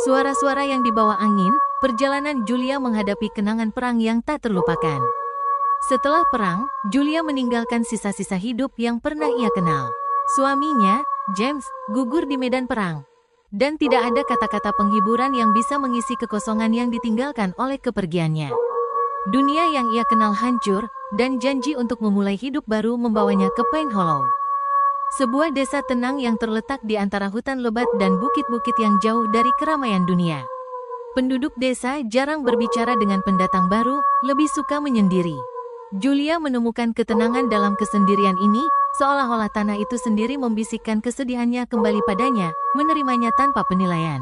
Suara-suara yang dibawa angin, perjalanan Julia menghadapi kenangan perang yang tak terlupakan. Setelah perang, Julia meninggalkan sisa-sisa hidup yang pernah ia kenal. Suaminya, James, gugur di medan perang. Dan tidak ada kata-kata penghiburan yang bisa mengisi kekosongan yang ditinggalkan oleh kepergiannya. Dunia yang ia kenal hancur, dan janji untuk memulai hidup baru membawanya ke Pine Hollow. Sebuah desa tenang yang terletak di antara hutan lebat dan bukit-bukit yang jauh dari keramaian dunia. Penduduk desa jarang berbicara dengan pendatang baru, lebih suka menyendiri. Julia menemukan ketenangan dalam kesendirian ini, seolah-olah tanah itu sendiri membisikkan kesedihannya kembali padanya, menerimanya tanpa penilaian.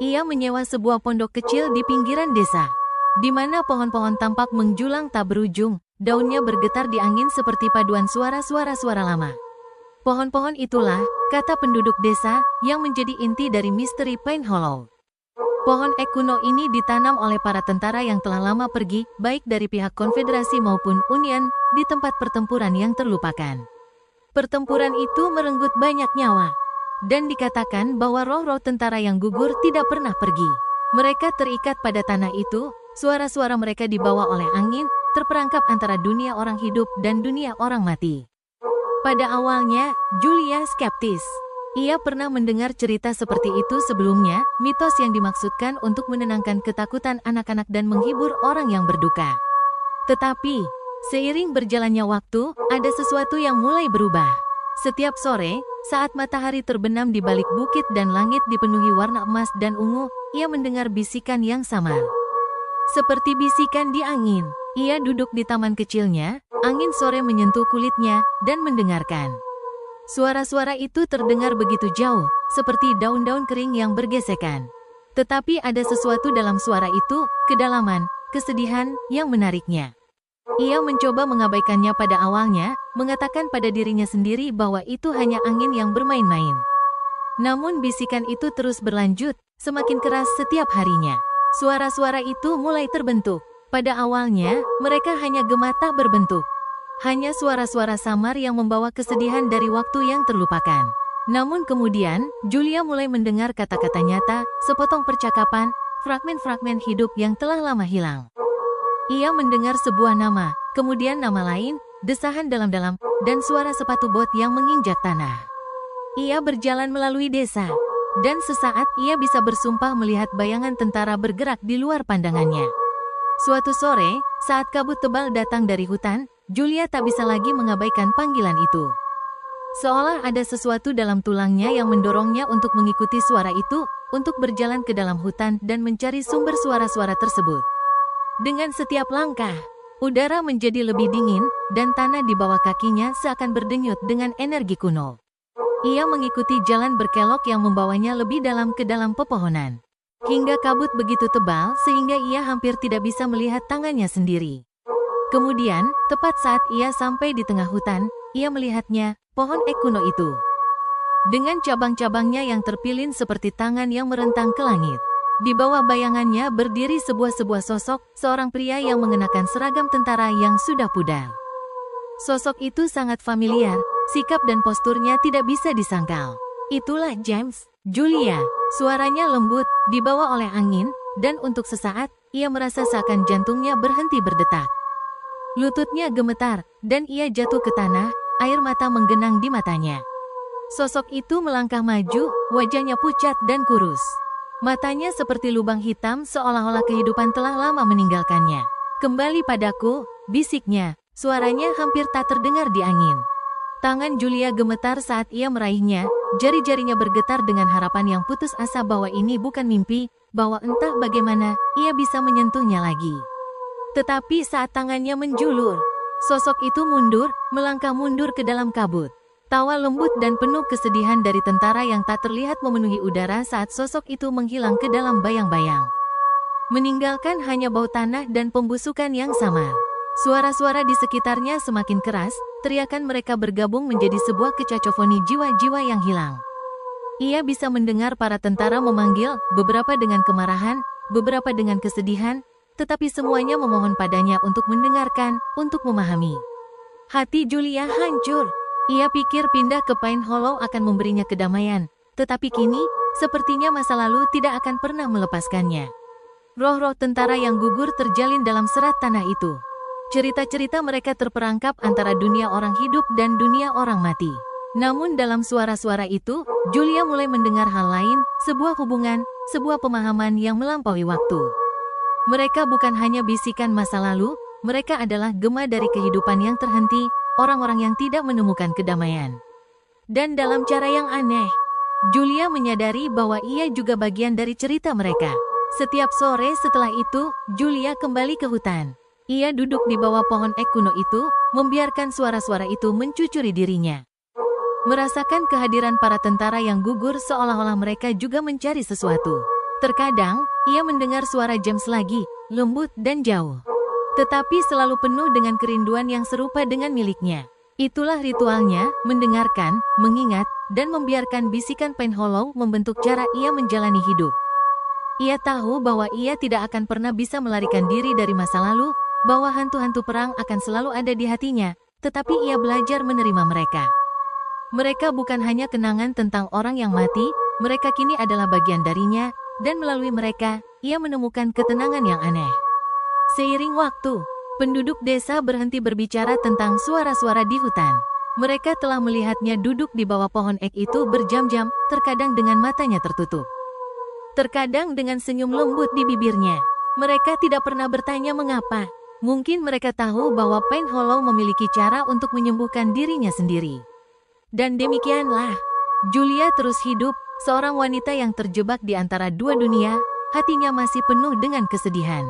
Ia menyewa sebuah pondok kecil di pinggiran desa, di mana pohon-pohon tampak menjulang tak berujung, daunnya bergetar di angin seperti paduan suara-suara lama. Pohon-pohon itulah, kata penduduk desa, yang menjadi inti dari misteri Pine Hollow. Pohon ek kuno ini ditanam oleh para tentara yang telah lama pergi, baik dari pihak Konfederasi maupun Union, di tempat pertempuran yang terlupakan. Pertempuran itu merenggut banyak nyawa. Dan dikatakan bahwa roh-roh tentara yang gugur tidak pernah pergi. Mereka terikat pada tanah itu, suara-suara mereka dibawa oleh angin, terperangkap antara dunia orang hidup dan dunia orang mati. Pada awalnya, Julia skeptis. Ia pernah mendengar cerita seperti itu sebelumnya, mitos yang dimaksudkan untuk menenangkan ketakutan anak-anak dan menghibur orang yang berduka. Tetapi, seiring berjalannya waktu, ada sesuatu yang mulai berubah. Setiap sore, saat matahari terbenam di balik bukit dan langit dipenuhi warna emas dan ungu, ia mendengar bisikan yang sama. Seperti bisikan di angin, ia duduk di taman kecilnya, angin sore menyentuh kulitnya, dan mendengarkan. Suara-suara itu terdengar begitu jauh, seperti daun-daun kering yang bergesekan. Tetapi ada sesuatu dalam suara itu, kedalaman, kesedihan, yang menariknya. Ia mencoba mengabaikannya pada awalnya, mengatakan pada dirinya sendiri bahwa itu hanya angin yang bermain-main. Namun bisikan itu terus berlanjut, semakin keras setiap harinya. Suara-suara itu mulai terbentuk. Pada awalnya, mereka hanya gema tak berbentuk. Hanya suara-suara samar yang membawa kesedihan dari waktu yang terlupakan. Namun kemudian, Julia mulai mendengar kata-kata nyata, sepotong percakapan, fragmen-fragmen hidup yang telah lama hilang. Ia mendengar sebuah nama, kemudian nama lain, desahan dalam-dalam, dan suara sepatu bot yang menginjak tanah. Ia berjalan melalui desa, dan sesaat ia bisa bersumpah melihat bayangan tentara bergerak di luar pandangannya. Suatu sore, saat kabut tebal datang dari hutan, Julia tak bisa lagi mengabaikan panggilan itu. Seolah ada sesuatu dalam tulangnya yang mendorongnya untuk mengikuti suara itu, untuk berjalan ke dalam hutan dan mencari sumber suara-suara tersebut. Dengan setiap langkah, udara menjadi lebih dingin, dan tanah di bawah kakinya seakan berdenyut dengan energi kuno. Ia mengikuti jalan berkelok yang membawanya lebih dalam ke dalam pepohonan. Hingga kabut begitu tebal sehingga ia hampir tidak bisa melihat tangannya sendiri. Kemudian, tepat saat ia sampai di tengah hutan, ia melihatnya, pohon ek kuno itu. Dengan cabang-cabangnya yang terpilin seperti tangan yang merentang ke langit. Di bawah bayangannya berdiri sebuah sosok, seorang pria yang mengenakan seragam tentara yang sudah pudar. Sosok itu sangat familiar, sikap dan posturnya tidak bisa disangkal. Itulah James. Julia, suaranya lembut, dibawa oleh angin, dan untuk sesaat, ia merasa seakan jantungnya berhenti berdetak. Lututnya gemetar, dan ia jatuh ke tanah, air mata menggenang di matanya. Sosok itu melangkah maju, wajahnya pucat dan kurus. Matanya seperti lubang hitam seolah-olah kehidupan telah lama meninggalkannya. Kembali padaku, bisiknya, suaranya hampir tak terdengar di angin. Tangan Julia gemetar saat ia meraihnya, jari-jarinya bergetar dengan harapan yang putus asa bahwa ini bukan mimpi, bahwa entah bagaimana, ia bisa menyentuhnya lagi. Tetapi saat tangannya menjulur, sosok itu mundur, melangkah mundur ke dalam kabut. Tawa lembut dan penuh kesedihan dari tentara yang tak terlihat memenuhi udara saat sosok itu menghilang ke dalam bayang-bayang. Meninggalkan hanya bau tanah dan pembusukan yang samar. Suara-suara di sekitarnya semakin keras, teriakan mereka bergabung menjadi sebuah kecacofoni jiwa-jiwa yang hilang. Ia bisa mendengar para tentara memanggil, beberapa dengan kemarahan, beberapa dengan kesedihan, tetapi semuanya memohon padanya untuk mendengarkan, untuk memahami. Hati Julia hancur. Ia pikir pindah ke Pine Hollow akan memberinya kedamaian, tetapi kini, sepertinya masa lalu tidak akan pernah melepaskannya. Roh-roh tentara yang gugur terjalin dalam serat tanah itu. Cerita-cerita mereka terperangkap antara dunia orang hidup dan dunia orang mati. Namun dalam suara-suara itu, Julia mulai mendengar hal lain, sebuah hubungan, sebuah pemahaman yang melampaui waktu. Mereka bukan hanya bisikan masa lalu, mereka adalah gema dari kehidupan yang terhenti, orang-orang yang tidak menemukan kedamaian. Dan dalam cara yang aneh, Julia menyadari bahwa ia juga bagian dari cerita mereka. Setiap sore setelah itu, Julia kembali ke hutan. Ia duduk di bawah pohon ek kuno itu, membiarkan suara-suara itu mencucuri dirinya. Merasakan kehadiran para tentara yang gugur seolah-olah mereka juga mencari sesuatu. Terkadang, ia mendengar suara James lagi, lembut dan jauh. Tetapi selalu penuh dengan kerinduan yang serupa dengan miliknya. Itulah ritualnya, mendengarkan, mengingat, dan membiarkan bisikan Penhollow membentuk cara ia menjalani hidup. Ia tahu bahwa ia tidak akan pernah bisa melarikan diri dari masa lalu, bahwa hantu-hantu perang akan selalu ada di hatinya, tetapi ia belajar menerima mereka. Mereka bukan hanya kenangan tentang orang yang mati, mereka kini adalah bagian darinya, dan melalui mereka, ia menemukan ketenangan yang aneh. Seiring waktu, penduduk desa berhenti berbicara tentang suara-suara di hutan. Mereka telah melihatnya duduk di bawah pohon ek itu berjam-jam, terkadang dengan matanya tertutup. Terkadang dengan senyum lembut di bibirnya. Mereka tidak pernah bertanya mengapa. Mungkin mereka tahu bahwa Penhollow memiliki cara untuk menyembuhkan dirinya sendiri. Dan demikianlah, Julia terus hidup, seorang wanita yang terjebak di antara dua dunia, hatinya masih penuh dengan kesedihan.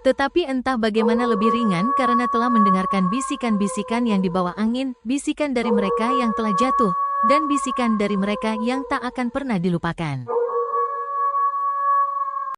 Tetapi entah bagaimana lebih ringan karena telah mendengarkan bisikan-bisikan yang dibawa angin, bisikan dari mereka yang telah jatuh, dan bisikan dari mereka yang tak akan pernah dilupakan.